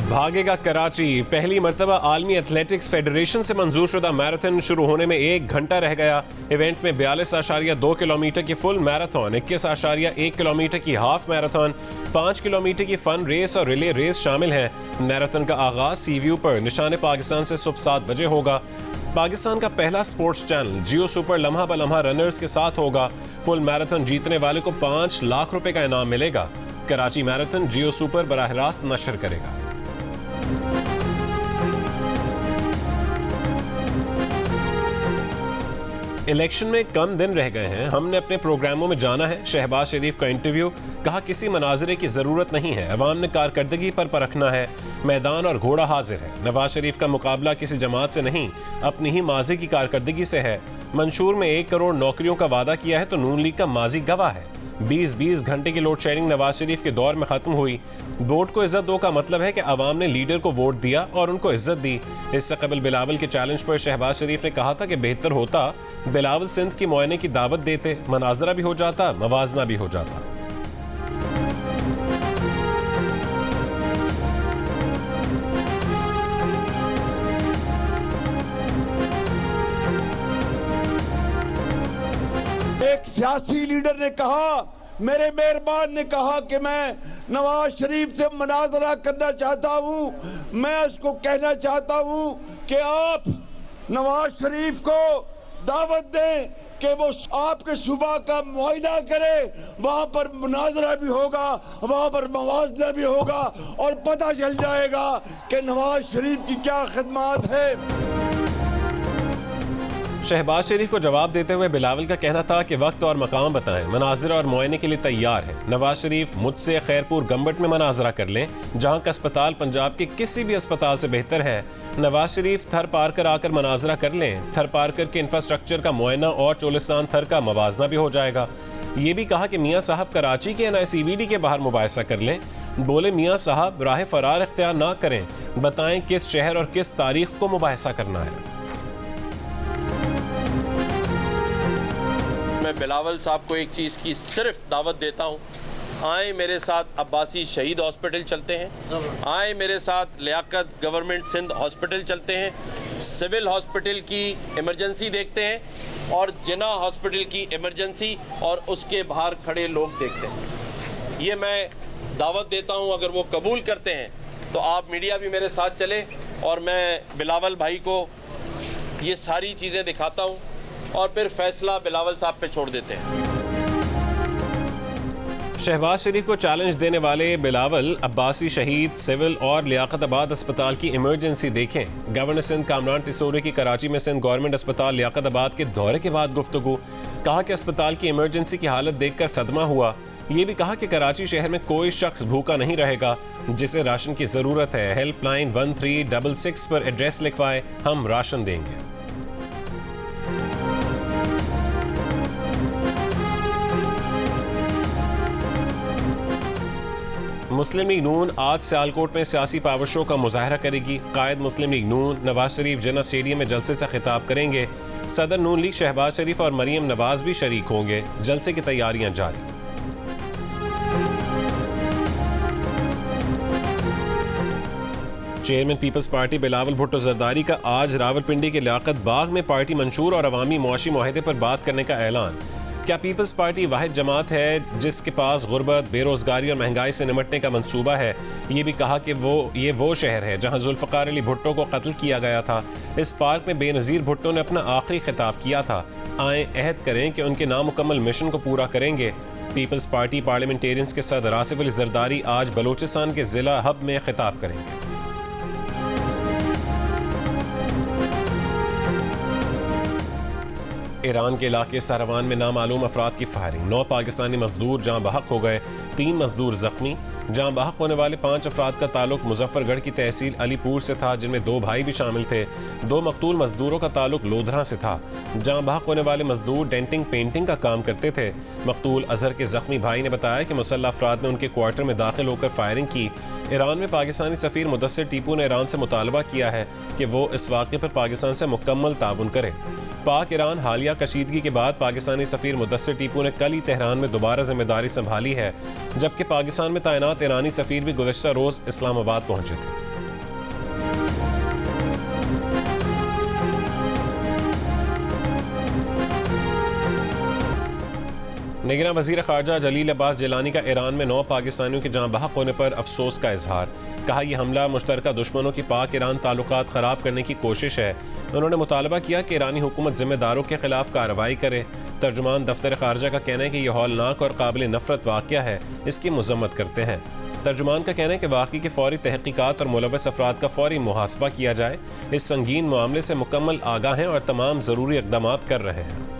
भागेगा कराची। पहली मरतबा आलमी एथलेटिक्स फेडरेशन से मंजूर शुदा मैराथन शुरू होने में 1 घंटा रह गया। इवेंट में 42.2 किलोमीटर की फुल मैराथन, 21.1 किलोमीटर की हाफ मैराथन, 5 किलोमीटर की फन रेस और रिले रेस शामिल है। मैराथन का आगाज सीव्यू पर निशाने पाकिस्तान से सुबह 7 बजे होगा। पाकिस्तान का पहला स्पोर्ट्स चैनल जियो सुपर लम्हा ब लम्हा रनर्स के साथ होगा। फुल मैराथन जीतने वाले को 5 लाख रुपए का इनाम मिलेगा। कराची मैराथन जियो सुपर बराह रास्त नशर करेगा। इलेक्शन में कम दिन रह गए हैं, हमने अपने प्रोग्रामों में जाना है शहबाज शरीफ का इंटरव्यू। कहा किसी मनाजरे की जरूरत नहीं है, अवाम ने कारकर्दगी पर परखना है। मैदान और घोड़ा हाजिर है। नवाज शरीफ का मुकाबला किसी जमात से नहीं, अपनी ही माजी की कारकर्दगी से है। मंशूर में 1 करोड़ नौकरियों का वादा किया है तो नून लीग का माजी गवाह है। 20 घंटे की लोड शेडिंग नवाज शरीफ के दौर में खत्म हुई। वोट को इज्जत दो का मतलब है कि अवाम ने लीडर को वोट दिया और उनको इज्जत दी। इससे कबल बिलावल के चैलेंज पर शहबाज शरीफ ने कहा था कि बेहतर होता बिलावल सिंध की मुआयने की दावत देते, मनाजरा भी हो जाता, मवाजना भी हो जाता। एक सियासी लीडर ने कहा, मेरे मेहरबान ने कहा कि मैं नवाज शरीफ से मुनाजरा करना चाहता हूं। मैं उसको कहना चाहता हूं कि आप नवाज शरीफ को दावत दें कि वो आपके सूबा का मुआयना करे, वहां पर मुनाजरा भी होगा, वहां पर मवाजना भी होगा और पता चल जाएगा कि नवाज शरीफ की क्या खिदमत है। शहबाज शरीफ को जवाब देते हुए बिलावल का कहना था कि वक्त और मकाम बताएं, मनाजरा और मुआयने के लिए तैयार है। नवाज शरीफ मुझसे खैरपुर गम्बट में मनाजरा कर लें, जहां का अस्पताल पंजाब के किसी भी अस्पताल से बेहतर है। नवाज शरीफ थर पार कर आकर मनाजरा कर लें, थर पार कर के इंफ्रास्ट्रक्चर का मुआयना और चोलिस्तान थर का मवाजना भी हो जाएगा। ये भी कहा कि मियाँ साहब कराची के NICVD के बाहर मुबाहिसा कर लें। बोले मियाँ साहब राह फरार इख्तियार ना करें, बताएं किस शहर और किस तारीख को मुबाहिसा करना है। मैं बिलावल साहब को एक चीज़ की सिर्फ दावत देता हूँ, आए मेरे साथ अब्बासी शहीद हॉस्पिटल चलते हैं, आए मेरे साथ लियाकत गवर्नमेंट सिंध हॉस्पिटल चलते हैं, सिविल हॉस्पिटल की इमरजेंसी देखते हैं और जिना हॉस्पिटल की इमरजेंसी और उसके बाहर खड़े लोग देखते हैं। ये मैं दावत देता हूँ, अगर वो कबूल करते हैं तो आप मीडिया भी मेरे साथ चले और मैं बिलावल भाई को ये सारी चीज़ें दिखाता हूँ और फिर फैसला बिलावल साहब पे छोड़ देते हैं। शहबाज शरीफ को चैलेंज देने वाले बिलावल अब्बासी शहीद सिविल और लियाकताबाद अस्पताल की इमरजेंसी देखें। गवर्नर सिंध कामरान टिसोरी की कराची में सिंध गवर्नमेंट अस्पताल लियाकताबाद के दौरे के बाद गुफ्तगू। कहा कि अस्पताल की इमरजेंसी की हालत देखकर सदमा हुआ। ये भी कहा कि कराची शहर में कोई शख्स भूखा नहीं रहेगा जिसे राशन की जरूरत है। हेल्पलाइन 1366 पर एड्रेस लिखवाए, हम राशन देंगे। मुस्लिम लीग नून आज सियालकोट में सियासी पावर शो का मुजाहरा करेगी। कायद मुस्लिम लीग नून नवाज शरीफ जिन्ना स्टेडियम में जलसे से खिताब करेंगे। सदर नून लीग शहबाज शरीफ और मरियम नवाज भी शरीक होंगे। जलसे की तैयारियां जारी। Chairman people's party Bilawal Bhutto Zardari का आज रावलपिंडी के लियाकत बाग में पार्टी मंशूर और अवामी मुआशी मुआहदे पर बात करने का ऐलान। क्या पीपल्स पार्टी वाहिद जमात है जिसके पास गुर्बत, बेरोजगारी और महंगाई से निपटने का मंसूबा है? ये भी कहा कि ये वो शहर है जहां जुल्फ़िकार अली भुट्टो को कत्ल किया गया था। इस पार्क में बेनज़ीर भुट्टो ने अपना आखिरी खिताब किया था। आए अहद करें कि उनके नामुकम्मल मिशन को पूरा करेंगे। पीपल्स पार्टी पार्लियामेंटेरियंस के सदर आसिफ अली जरदारी आज बलोचिस्तान के जिला हब में खिताब करेंगे। ईरान के इलाके सरवान में नामालूम अफराद की फायरिंग। 9 पाकिस्तानी मजदूर जहां बहक हो गए, 3 मजदूर जख्मी। जहां बहक होने वाले 5 अफराद का ताल्लुक मुजफ्फरगढ़ की तहसील अलीपुर से था, जिनमें 2 भाई भी शामिल थे। 2 मकतूल मजदूरों का ताल्लुक लोधरा से था। जहां बहक होने वाले मजदूर डेंटिंग पेंटिंग का काम करते थे। मकतूल अजहर के जख्मी भाई ने बताया कि मुसल्लह अफराद ने उनके क्वार्टर में दाखिल होकर फायरिंग की। ईरान में पाकिस्तानी सफ़ीर मुदस्सिर टीपू ने ईरान से मुतालबा किया है कि वो इस वाक़े पर पाकिस्तान से मुकम्मल ताउन करे। पाक ईरान हालिया कशीदगी के बाद पाकिस्तानी सफ़ीर मुदस्सिर टीपू ने कल ही तेहरान में दोबारा जिम्मेदारी संभाली है, जबकि पाकिस्तान में तैनात ईरानी सफ़ीर भी गुज़श्ता रोज़ इस्लामाबाद पहुंचे थे। निगरान वज़ीर ख़ारजा जलील अब्बास जिलानी का ईरान में 9 पाकिस्तानियों के जाँ बहक होने पर अफसोस का इजहार। कहा यह हमला मुश्तरका दुश्मनों की पाक ईरान ताल्लुकात ख़राब करने की कोशिश है। उन्होंने मुतालबा किया कि ईरानी हुकूमत ज़िम्मेदारों के खिलाफ कार्रवाई करे। तर्जुमान दफ्तर ख़ारजा का कहना है कि यह हौलनाक और काबिल नफ़रत वाक़या है, इसकी मज़म्मत करते हैं। तर्जुमान का कहना है कि वाक़ई की फ़ौरी तहक़ीक़ात और मुलव्वस अफराद का फ़ौरी मुहासबा किया जाए। इस संगीन मामले से मुकम्मल आगाह हैं और तमाम ज़रूरी इक़दाम कर रहे हैं।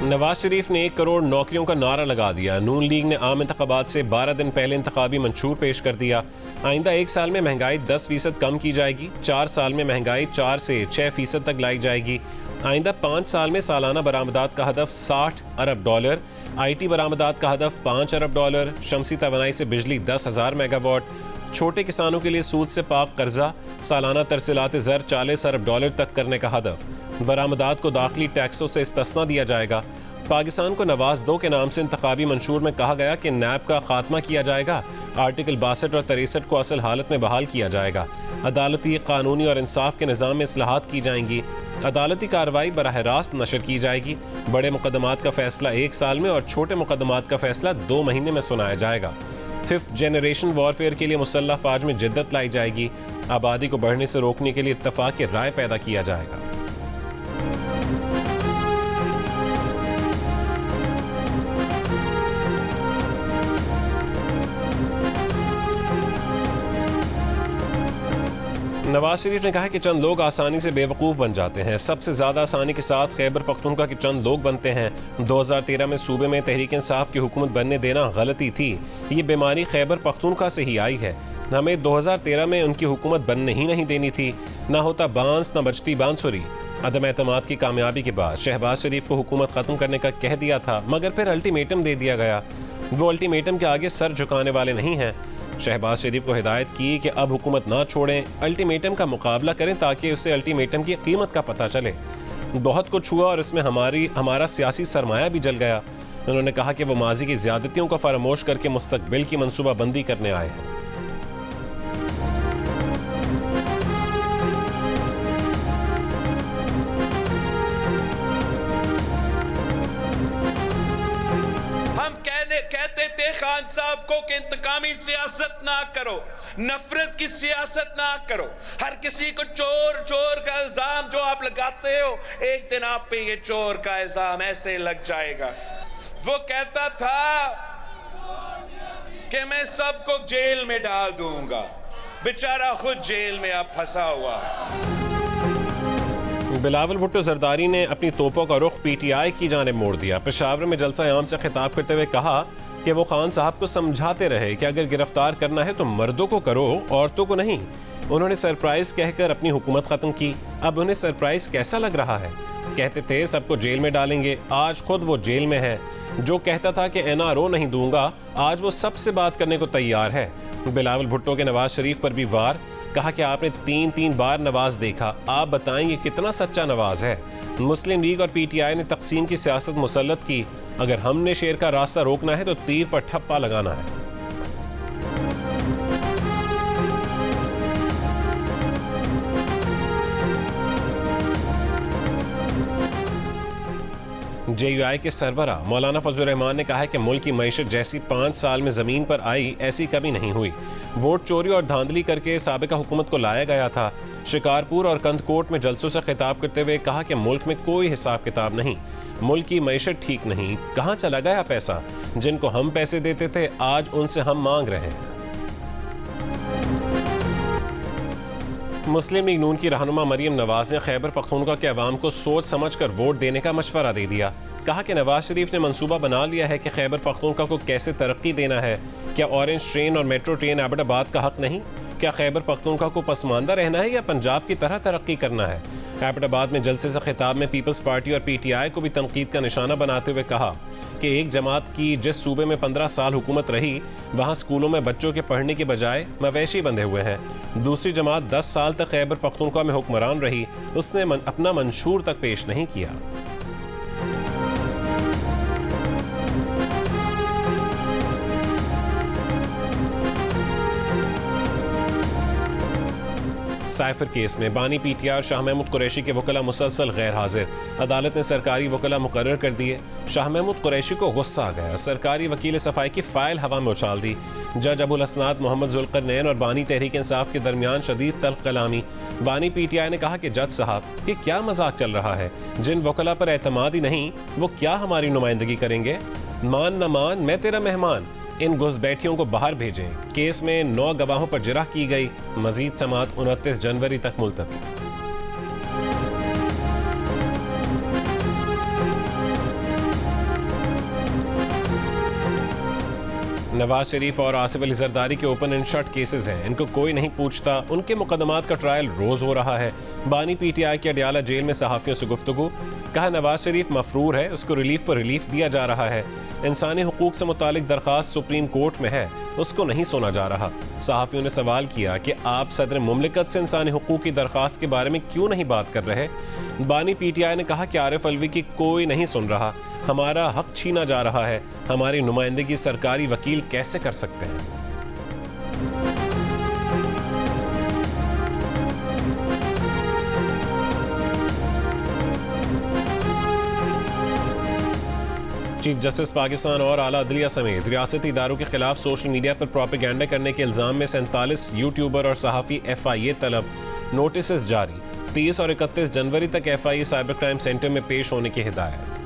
नवाज शरीफ ने 1 करोड़ नौकरियों का नारा लगा दिया। नून लीग ने आम इंतखाबात से 12 दिन पहले इंतखाबी मंशूर पेश कर दिया। आइंदा 1 साल में महंगाई 10% कम की जाएगी। 4 साल में महंगाई 4 से 6% तक लाई जाएगी। आइंदा 5 साल में सालाना बरामदात का हदफ $60 अरब। IT बरामदात का हदफ $5 अरब। शमसी तवानाई से बिजली 10,000 मेगावाट। छोटे किसानों के लिए सूद से पाक कर्जा, सालाना तरसीलात ज़र $40 अरब तक करने का हदफ। बरामदात को दाखिली टैक्सों से इस्तिस्ना दिया जाएगा। पाकिस्तान को नवाज 2 के नाम से इंतखाबी मंशूर में कहा गया कि नैब का खात्मा किया जाएगा। आर्टिकल 62 और 63 को असल हालत में बहाल किया जाएगा। अदालती, कानूनी और इंसाफ के निज़ाम में इस्लाहात की जाएंगी। अदालती कार्रवाई बराह रास्त नशर की जाएगी। बड़े मुकदमात का फैसला 1 साल में और छोटे मुकदमात का फैसला 2 महीने में सुनाया जाएगा। 5th जनरेशन वॉरफेयर के लिए मुसल्लह फ़ौज में जिद्दत लाई जाएगी। आबादी को बढ़ने से रोकने के लिए इत्तफाक़ राय पैदा किया जाएगा। नवाज शरीफ ने कहा कि चंद लोग आसानी से बेवकूफ़ बन जाते हैं। सबसे ज़्यादा आसानी के साथ खैबर पख्तूनख्वा के चंद लोग बनते हैं। 2013 में सूबे में तहरीक इंसाफ की हुकूमत बनने देना गलती थी। ये बीमारी खैबर पख्तूनख्वा से ही आई है। हमें 2013 में उनकी हुकूमत बनने ही नहीं देनी थी। ना होता बांस, ना बचती बांसुरी। अदम एतमाद की कामयाबी के बाद शहबाज शरीफ को हुकूमत ख़त्म करने का कह दिया था, मगर फिर अल्टीमेटम दे दिया गया। वो अल्टीमेटम के आगे सर झुकाने वाले नहीं हैं। शहबाज शरीफ को हिदायत की कि अब हुकूमत ना छोड़ें, अल्टीमेटम का मुकाबला करें ताकि उससे अल्टीमेटम की कीमत का पता चले। बहुत कुछ हुआ और इसमें हमारा सियासी सरमाया भी जल गया। उन्होंने कहा कि वो माजी की ज़्यादतियों को फरामोश करके मुस्तकबिल की मनसूबाबंदी करने आए हैं। कहते थे खान साहब को कि इंतकामी सियासत ना करो, नफरत की सियासत ना करो। हर किसी को चोर चोर का इल्जाम जो आप लगाते हो, एक दिन आप पे ये चोर का इल्जाम ऐसे लग जाएगा। वो कहता था कि मैं सबको जेल में डाल दूंगा, बेचारा खुद जेल में अब फंसा हुआ है। बिलावल भुट्टो जरदारी ने अपनी तोपों का रुख PTI की जानिब मोड़ दिया। पेशावर में जलसा आम से खिताब करते हुए कहा कि वो खान साहब को समझाते रहे कि अगर गिरफ्तार करना है तो मर्दों को करो, औरतों को नहीं। उन्होंने सरप्राइज कहकर अपनी हुकूमत ख़त्म की। अब उन्हें सरप्राइज कैसा लग रहा है? कहते थे सबको जेल में डालेंगे, आज खुद वो जेल में है। जो कहता था कि NRO नहीं दूंगा, आज वो सबसे बात करने को तैयार है। बिलावल भुट्टो के नवाज शरीफ पर भी वार। कहा कि आपने 3 बार नवाज देखा, आप बताएंगे कितना सच्चा नवाज है। मुस्लिम लीग और PTI ने तकसीम की सियासत मुसल्लत की। अगर हमने शेर का रास्ता रोकना है तो तीर पर ठप्पा लगाना है। JUI के सरबरा मौलाना फजल रहमान ने कहा है कि मुल्क की मईशत जैसी 5 साल में ज़मीन पर आई, ऐसी कभी नहीं हुई। वोट चोरी और धांधली करके साबिका हुकूमत को लाया गया था। शिकारपुर और कंदकोट में जलसों से खिताब करते हुए कहा कि मुल्क में कोई हिसाब किताब नहीं, मुल्क की मईशत ठीक नहीं। कहाँ चला गया पैसा? जिनको हम पैसे देते थे, आज उनसे हम मांग रहे हैं। मुस्लिम लीग नून की रहनुमा मरियम नवाज ने खैबर पख्तूनख्वा के अवाम को सोच समझ कर वोट देने का मशवरा दे दिया। कहा कि नवाज शरीफ ने मंसूबा बना लिया है कि खैबर पख्तूनख्वा को कैसे तरक्की देना है। क्या ऑरेंज ट्रेन और मेट्रो ट्रेन एबटाबाद का हक नहीं? क्या खैबर पख्तूनख्वा को पसमानदा रहना है या पंजाब की तरह तरक्की करना है? एबटाबाद में जलसे से खिताब में पीपल्स पार्टी और PTI को भी तनकीद का निशाना बनाते हुए कहा कि एक जमात की जिस सूबे में 15 साल हुकूमत रही, वहाँ स्कूलों में बच्चों के पढ़ने के बजाय मवेशी बंधे हुए हैं। दूसरी जमात 10 साल तक खैबर पख्तूनख्वा में हुक्मरान रही, उसने अपना मंशूर तक पेश नहीं किया। साइफर केस में बानी पीटीआई और शाह महमूद कुरैशी के वकला मुसलसल गैर हाजिर। अदालत ने सरकारी वकला मुकर्रर कर दिए। शाह महमूद कुरैशी को गुस्सा आ गया, सरकारी वकील सफाई की फाइल हवा में उछाल दी। जज अबुल असनाद मोहम्मद जुल्करनैन और बानी तहरीक इंसाफ के दरमियान शदीद तल्ख कलामी। बानी पीटीआई ने कहा कि जज साहब, ये क्या मजाक चल रहा है? जिन वकला पर एतमाद ही नहीं, वो क्या हमारी नुमाइंदगी करेंगे? मान न मान, मैं तेरा मेहमान। इन घुसपैठियों को बाहर भेजें। केस में 9 गवाहों पर जिरह की गई। मजीद समाअत 29 जनवरी तक मुलतवी। नवाज शरीफ और आसिफ अली जरदारी के ओपन एंड शट केसेस हैं, इनको कोई नहीं पूछता। उनके मुकदमात का ट्रायल रोज हो रहा है। बानी पीटीआई के अडियाला जेल में सहाफियों से गुफ्तगू। कहा नवाज शरीफ मफरूर है, उसको रिलीफ पर रिलीफ दिया जा रहा है। इंसानी हुकूक से मुतालिक दरख्वास्त सुप्रीम कोर्ट में है, उसको नहीं सुना जा रहा। सहाफियों ने सवाल किया कि आप सदर मुमलिकत से इंसानी हुकूक की दरख्वास्त के बारे में क्यों नहीं बात कर रहे? बानी पीटीआई ने कहा कि आरिफ अलवी की कोई नहीं सुन रहा, हमारा हक छीना जा रहा है। हमारी नुमाइंदगी सरकारी वकील कैसे कर सकते हैं? चीफ जस्टिस पाकिस्तान और आला अदलिया समेत रियासती इदारों के खिलाफ सोशल मीडिया पर प्रोपेगेंडा करने के इल्जाम में 47 यूट्यूबर और सहाफ़ी FIA तलब। नोटिस जारी। 30 और 31 जनवरी तक FIA साइबर क्राइम सेंटर में पेश होने की हिदायत।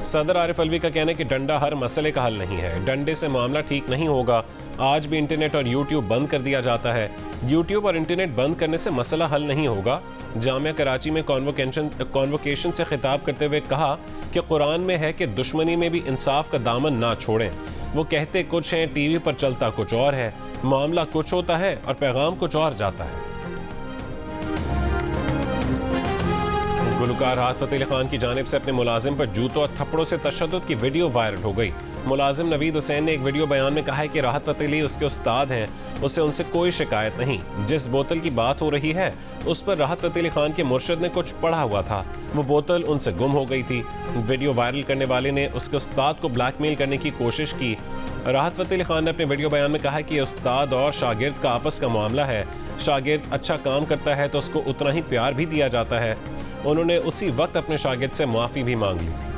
सदर आरिफ अलवी का कहना है कि डंडा हर मसले का हल नहीं है, डंडे से मामला ठीक नहीं होगा। आज भी इंटरनेट और यूट्यूब बंद कर दिया जाता है। यूट्यूब और इंटरनेट बंद करने से मसला हल नहीं होगा। जामिया कराची में कॉन्वोकेशन से खिताब करते हुए कहा कि कुरान में है कि दुश्मनी में भी इंसाफ का दामन ना छोड़ें। वो कहते कुछ हैं, टीवी पर चलता कुछ और है। मामला कुछ होता है और पैगाम कुछ और जाता है। गुलकार राहत फतेह अली खान की जानिब से अपने मुलाजिम पर जूतों और थप्पड़ों से तशद्दुद की वीडियो वायरल हो गई। मुलाजिम नवीद हुसैन ने एक वीडियो बयान में कहा है कि राहत फतेह अली उसके उस्ताद हैं, उसे उनसे कोई शिकायत नहीं। जिस बोतल की बात हो रही है उस पर राहत फतेह अली खान के मुर्शिद ने कुछ पढ़ा हुआ था, वो बोतल उनसे गुम हो गई थी। वीडियो वायरल करने वाले ने उसके उस्ताद को ब्लैकमेल करने की कोशिश की। राहत फतेह अली खान ने अपने वीडियो बयान में कहा कि उस्ताद और शागिर्द का आपस का मामला है। शागिर्द अच्छा काम करता है तो उसको उतना ही प्यार भी दिया जाता है। उन्होंने उसी वक्त अपने शागिर्द से माफी भी मांग ली थी।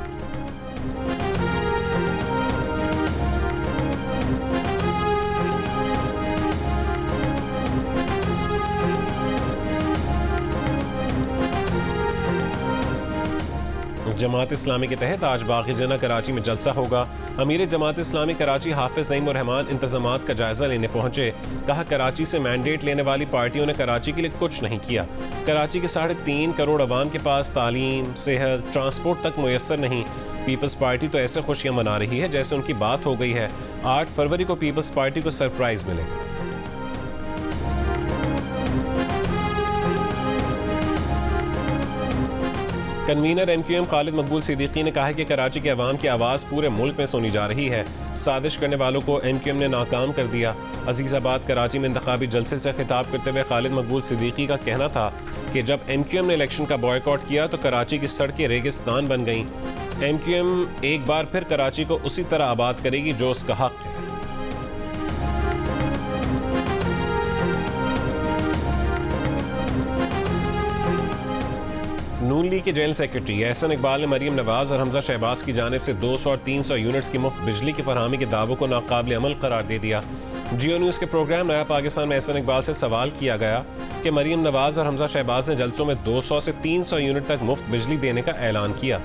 जमात इस्लामी के तहत आज बाग़ जना कराची में जलसा होगा। अमीर जमात इस्लामी कराची हाफिज नईम उर रहमान इंतजामात का जायजा लेने पहुंचे। कहा कराची से मैंडेट लेने वाली पार्टियों ने कराची के लिए कुछ नहीं किया। कराची के 3.5 करोड़ अवाम के पास तालीम, सेहत, ट्रांसपोर्ट तक मुयस्सर नहीं। पीपल्स पार्टी तो ऐसे खुशियां मना रही है जैसे उनकी बात हो गई है। 8 फरवरी को पीपल्स पार्टी को सरप्राइज मिलेगा। कन्वीनर MQM खालिद मकबूल सिद्दीकी ने कहा है कि कराची के अवाम की आवाज़ पूरे मुल्क में सुनी जा रही है। साजिश करने वालों को MQM ने नाकाम कर दिया। अजीज़ाबाद कराची में इंतखाबी जलसे से खिताब करते हुए खालिद मकबूल सिद्दीकी का कहना था कि जब MQM ने इलेक्शन का बॉयकॉट किया तो कराची की सड़कें रेगिस्तान बन गईं। MQM एक बार फिर कराची को उसी तरह आबाद करेगी जो उसका हक है। नून लीग के जनरल सेक्रेटरी एहसन इकबाल ने मरीम नवाज और हमजा शहबाज की जानिब से 200 और 300 यूनिट्स की मुफ्त बिजली की फरहमी के दावों को नाकाबिल अमल करार दे दिया। जियो न्यूज़ के प्रोग्राम नया पाकिस्तान में एहसन इकबाल से सवाल किया गया कि मरीम नवाज और हमजा शहबाज ने जलसों में 200 से 300 यूनिट तक मुफ्त बिजली देने का ऐलान किया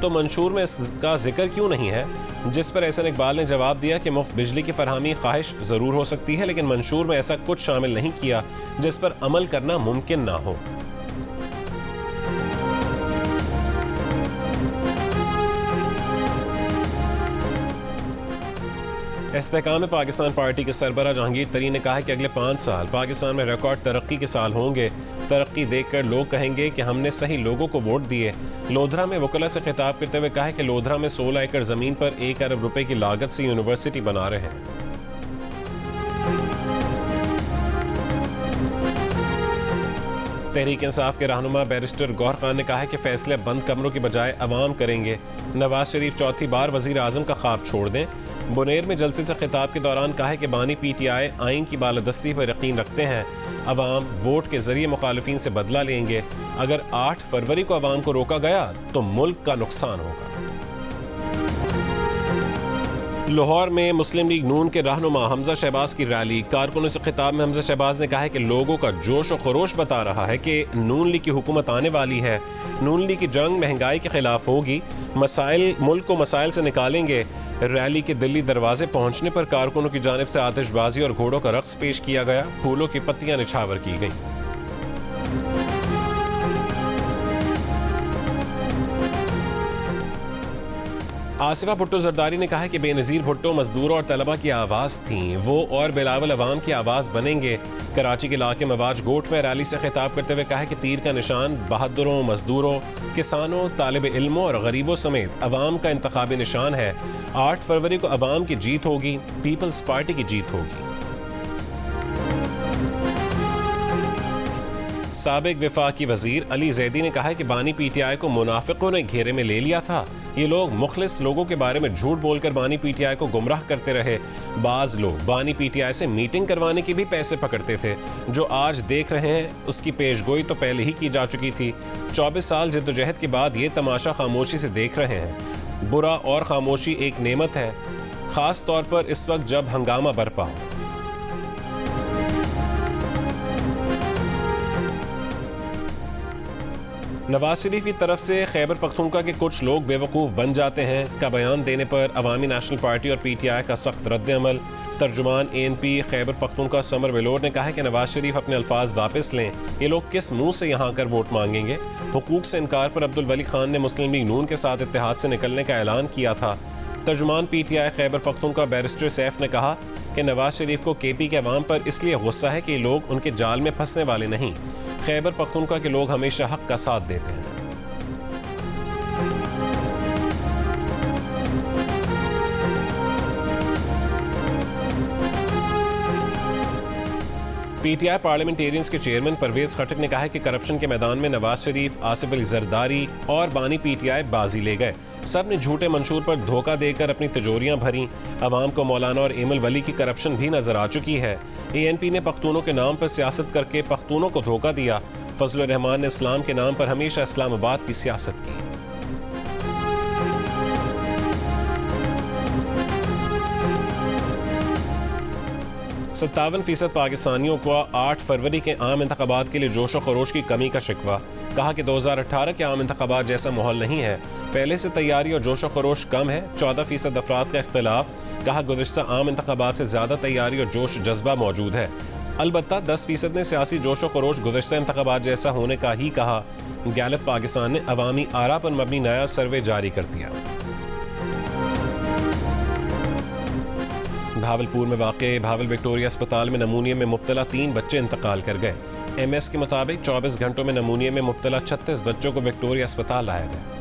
तो मंशूर में इसका जिक्र क्यों नहीं है, जिस पर एहसन इकबाल ने जवाब दिया कि मुफ्त बिजली की फरहमी ख्वाहिश ज़रूर हो सकती है लेकिन मंशूर में ऐसा कुछ शामिल नहीं किया जिस पर अमल करना मुमकिन ना हो। इस्तेहकाम पाकिस्तान पार्टी के सरबराह जहांगीर तरीन ने कहा कि अगले 5 साल पाकिस्तान में रिकॉर्ड तरक्की के साल होंगे। तरक्की देखकर लोग कहेंगे कि हमने सही लोगों को वोट दिए। लोधरा में वकला से खिताब करते हुए कहा कि लोधरा में 16 एकड़ ज़मीन पर 1 अरब रुपए की लागत से यूनिवर्सिटी बना रहे हैं। तहरीक इंसाफ के रहनुमा बैरिस्टर गौहर खान ने कहा है कि फैसले बंद कमरों की बजाय अवाम करेंगे। नवाज शरीफ चौथी बार वजीर आजम का ख्वाब छोड़ दें। बुनेर में जलसे से खिताब के दौरान कहा कि बानी PTI आइन की बालादस्ती पर यकीन रखते हैं। अवाम वोट के जरिए मुखालिफिन से बदला लेंगे। अगर 8 फरवरी को अवाम को रोका गया तो मुल्क का नुकसान होगा। लाहौर में मुस्लिम लीग नून के रहनुमा हमजा शहबाज की रैली। कारकुनों से खिताब में हमजा शहबाज ने कहा है कि लोगों का जोश और खरोश बता रहा है कि नून लीग की हुकूमत आने वाली है। नून लीग की जंग महंगाई के खिलाफ होगी। मुल्क को मसाइल से निकालेंगे। रैली के दिल्ली दरवाजे पहुंचने पर कारकुनों की जानिब से आतिशबाजी और घोड़ों का रक्स पेश किया गया। फूलों की पत्तियां निछावर की गईं। आसिफा भुट्टो जरदारी ने कहा है कि बेनज़ीर भुट्टो मजदूरों और तलबा की आवाज़ थीं। वो और बिलावल अवाम की आवाज़ बनेंगे। कराची के इलाके मवाज गोट में रैली से खिताब करते हुए कहा है कि तीर का निशान बहादुरों, मजदूरों, किसानों, तालिब इल्मों और गरीबों समेत अवाम का इंतखाबी निशान है। 8 फरवरी को अवाम की जीत होगी, पीपल्स पार्टी की जीत होगी। साबिक वफाकी वजीर अली जैदी ने कहा है कि बानी PTI को मुनाफिकों ने घेरे में ले लिया था। ये लोग मुखलिस लोगों के बारे में झूठ बोलकर बानी PTI को गुमराह करते रहे। बाज लोग बानी PTI से मीटिंग करवाने के भी पैसे पकड़ते थे। जो आज देख रहे हैं उसकी पेशगोई तो पहले ही की जा चुकी थी। 24 साल जद्दोजहद के बाद ये तमाशा खामोशी से देख रहे हैं। बुरा और खामोशी एक नेमत है, खास तौर पर इस वक्त जब हंगामा बरपा हो। नवाज शरीफ की तरफ से खैबर पख्तूनख्वा के कुछ लोग बेवकूफ़ बन जाते हैं का बयान देने पर अवामी नेशनल पार्टी और PTI का सख्त रद्द-ए-अमल। तर्जुमान ANP खैबर पख्तूनख्वा समर वेलोर ने कहा है कि नवाज शरीफ अपने अल्फाज वापस लें। ये लोग किस मुंह से यहाँ आकर वोट मांगेंगे। हुकूक से इनकार पर अब्दुल वली खान ने मुस्लिम लीग नून के साथ इत्तेहाद से निकलने का ऐलान किया था। तर्जुमान PTI खैबर पख्तूनख्वा बैरिस्टर सैफ ने कहा कि नवाज शरीफ को KP के अवाम पर इसलिए गुस्सा है कि लोग उनके जाल में फंसने वाले नहीं। खैबर पख्तूनख्वा के लोग हमेशा हक का साथ देते हैं। PTI पार्लियामेंटेरियंस के चेयरमैन परवेज खटक ने कहा है कि करप्शन के मैदान में नवाज शरीफ, आसिफ अली जरदारी और बानी PTI बाजी ले गए। सब ने झूठे मंशूर पर धोखा देकर अपनी तिजोरियां भरी। अवाम को मौलाना और एमल वली की करप्शन भी नजर आ चुकी है। ANP ने पख्तूनों के नाम पर सियासत करके पख्तूनों को धोखा दिया। फजलुर रहमान ने इस्लाम के नाम पर हमेशा इस्लामाबाद की सियासत की। 57% पाकिस्तानियों को 8 फरवरी के आम इंतखाबात के लिए जोश और खरोश की कमी का शिकवा। कहा कि 2018 के आम इंतखाबात जैसा माहौल नहीं है। पहले से तैयारी और जोश और खरोश कम है। 14% अफराद का इख्तिलाफ। कहा गुज़िश्ता आम इंतखाबात से ज़्यादा तैयारी और जोश जज्बा मौजूद है। अलबत्ता 10% ने सियासी जोश और खरोश गुज़िश्ता इंतखाबात जैसा होने का ही कहा। गैलप पाकिस्तान ने अवामी आरा पर मबनी नया सर्वे जारी कर दिया। भावलपुर में वाक़े भावल विक्टोरिया अस्पताल में नमूनिया में मुब्तला 3 बच्चे इंतकाल कर गए। MS के मुताबिक 24 घंटों में नमूनिया में मुब्तला 36 बच्चों को विक्टोरिया अस्पताल लाया गया।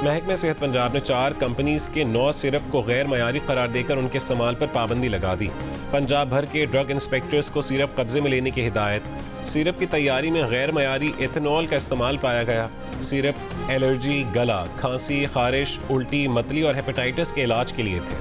महकमे सेहत पंजाब ने 4 कंपनीज के 9 सिरप को गैर मयारी करार देकर उनके इस्तेमाल पर पाबंदी लगा दी। पंजाब भर के ड्रग इंस्पेक्टर्स को सिरप कब्जे में लेने की हिदायत। सिरप की तैयारी में गैर मयारी एथेनॉल का इस्तेमाल पाया गया। सिरप एलर्जी, गला, खांसी, खारिश, उल्टी, मतली और हेपेटाइटिस के इलाज के लिए थे।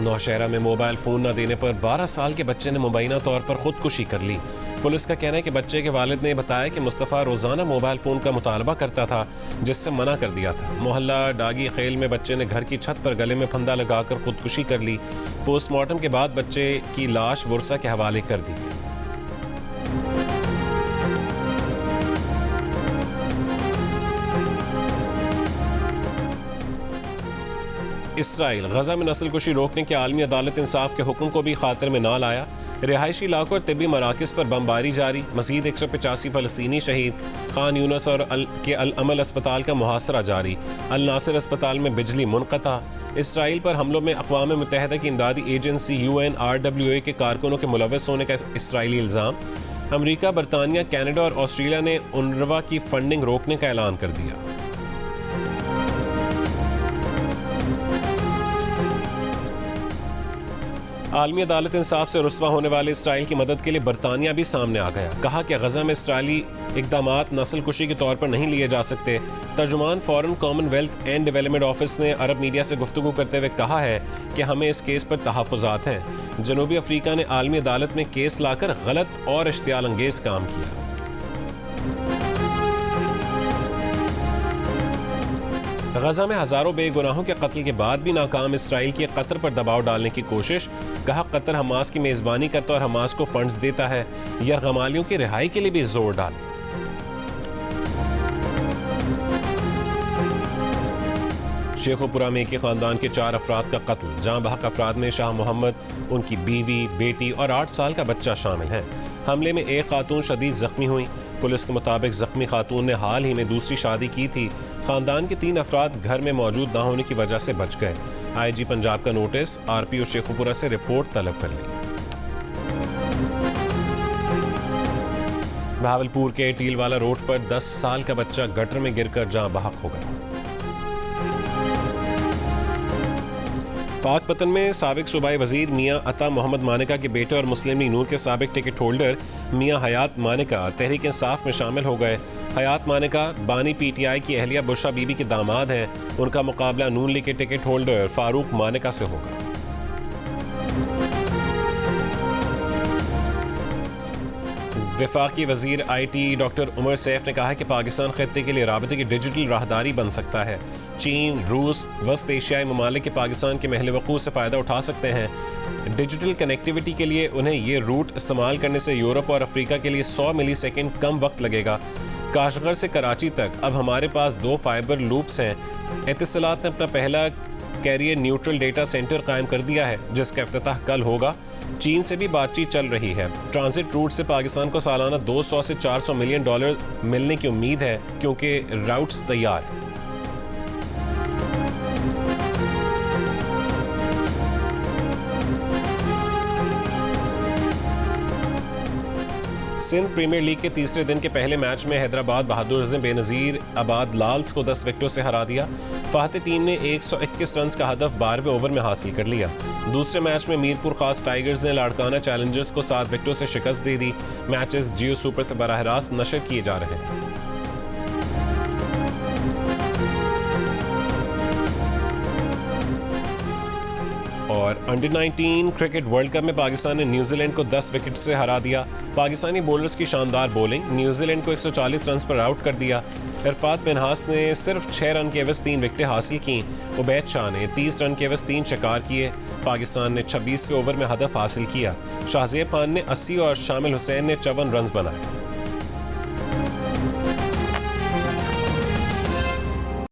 नौशहरा में मोबाइल फोन न देने पर 12 साल के बच्चे ने मुबैना तौर पर खुदकुशी कर ली। पुलिस का कहना है कि बच्चे के वालिद ने बताया कि मुस्तफ़ा रोजाना मोबाइल फोन का मुतालबा करता था, जिससे मना कर दिया था। मोहल्ला डागी खेल में बच्चे ने घर की छत पर गले में फंदा लगाकर खुदकुशी कर ली। पोस्टमार्टम के बाद बच्चे की लाश वर्सा के हवाले कर दी। इसराइल गजा में नस्लकुशी रोकने के आलमी अदालत इंसाफ के हुक्म को भी खातिर में ना लाया। रिहायशी इलाकों और तिब्बी मराकज़ पर बमबारी जारी। मज़ीद 185 फ़लस्तीनी शहीद। खान यूनस और के अल अमल अस्पताल का मुहासरा जारी। अल नासिर अस्पताल में बिजली मुनक़ता। इसराइल पर हमलों में अक़वाम मुत्तहिदा की इमदादी एजेंसी UNRWA के कारकुनों के मुलव्वस होने का इसराइली इल्ज़ाम। अमरीका, बरतानिया, कनाडा और ऑस्ट्रेलिया ने UNRWA की फंडिंग रोकने का ऐलान कर दिया। आलमी अदालत इंसाफ से रुस्वा होने वाले इसराइल की मदद के लिए बरतानिया भी सामने आ गया। कहा कि गजा में इसराइली इकदामात नस्ल कुशी के तौर पर नहीं लिए जा सकते। तर्जुमान Foreign Commonwealth and Development Office ने अरब मीडिया से गुफ्तगू करते हुए कहा है कि हमें इस केस पर तहफ़्फ़ुज़ात हैं। जनूबी अफ्रीका ने आलमी अदालत में केस लाकर गलत और इश्तियाल अंगेज काम किया। गजा में हजारों बेगुनाहों के कत्ल के बाद भी नाकाम इसराइल की कतर पर दबाव डालने की कोशिश। कहा कतर हमास की मेजबानी करता और हमास को फंड्स देता है। यरगमालियों की रिहाई के लिए भी जोर डाले। शेखोपुरा में एक खानदान के 4 अफराद का कत्ल। जहां बहक अफराद में शाह मोहम्मद, उनकी बीवी, बेटी और 8 साल का बच्चा शामिल हैं। हमले में एक खातून शदीद जख्मी हुई। पुलिस के मुताबिक जख्मी खातून ने हाल ही में दूसरी शादी की थी। खानदान के 3 अफराद घर में मौजूद न होने की वजह से बच गए। IG पंजाब का नोटिस RPO शेखोपुरा से रिपोर्ट तलब कर ली। भावलपुर के टीलवाला रोड पर 10 साल का बच्चा गटर में गिरकर जहां बहक हो गया। पाकपतन में साबिक सूबाई वजीर मियां अता मोहम्मद मानिका के बेटे और मुस्लिम लीग नून के साबिक टिकट होल्डर मियां हयात मानिका तहरीक इंसाफ में शामिल हो गए। हयात मानिका बानी PTI की अहलिया बुशरा बीबी के दामाद हैं। उनका मुकाबला नून लीग के टिकट होल्डर फारूक मानिका से होगा। वफाकी वजीर IT डॉक्टर उमर सैफ ने कहा कि पाकिस्तान खत्ते के लिए राबते की डिजिटल राहदारी बन सकता है। चीन, रूस, वस्त एशियाई ममालिक के पाकिस्तान के महल वक़ूफ़ से फ़ायदा उठा सकते हैं। डिजिटल कनेक्टिविटी के लिए उन्हें ये रूट इस्तेमाल करने से यूरोप और अफ्रीका के लिए 100 मिलीसेकंड कम वक्त लगेगा। काशगर से कराची तक अब हमारे पास 2 फाइबर लूप्स हैं। एतिसलात ने अपना पहला कैरियर न्यूट्रल डेटा सेंटर कायम कर दिया है, जिसका इफ्तिताह कल होगा। चीन से भी बातचीत चल रही है। ट्रांजिट रूट से पाकिस्तान को सालाना 200 से 400 मिलियन डॉलर मिलने की उम्मीद है, क्योंकि राउट्स तैयार हैं। सिंध प्रीमियर लीग के तीसरे दिन के पहले मैच में हैदराबाद बहादुर्स ने बेनजीर आबाद लाल्स को 10 विकेटों से हरा दिया। फाहते टीम ने 121 रन का हदफ 12वें ओवर में हासिल कर लिया। दूसरे मैच में मीरपुर खास टाइगर्स ने लाड़काना चैलेंजर्स को 7 विकेटों से शिकस्त दे दी। मैचेस जियो सुपर से बराह रास्त नशर किए जा रहे हैं। और अंडर-19 क्रिकेट वर्ल्ड कप में पाकिस्तान ने न्यूजीलैंड को 10 विकेट से हरा दिया। पाकिस्तानी बॉलर्स की शानदार बॉलिंग न्यूजीलैंड को 140 रन पर आउट कर दिया। इरफात मिन्हास ने सिर्फ 6 रन के एवज 3 विकेटें हासिल की। उबैद शाह ने 30 रन के एवज 3 शिकार किए। पाकिस्तान ने 26वें ओवर में हदफ हासिल किया। शाहजेब खान ने 80 और शामिल हुसैन ने 54 रन बनाए।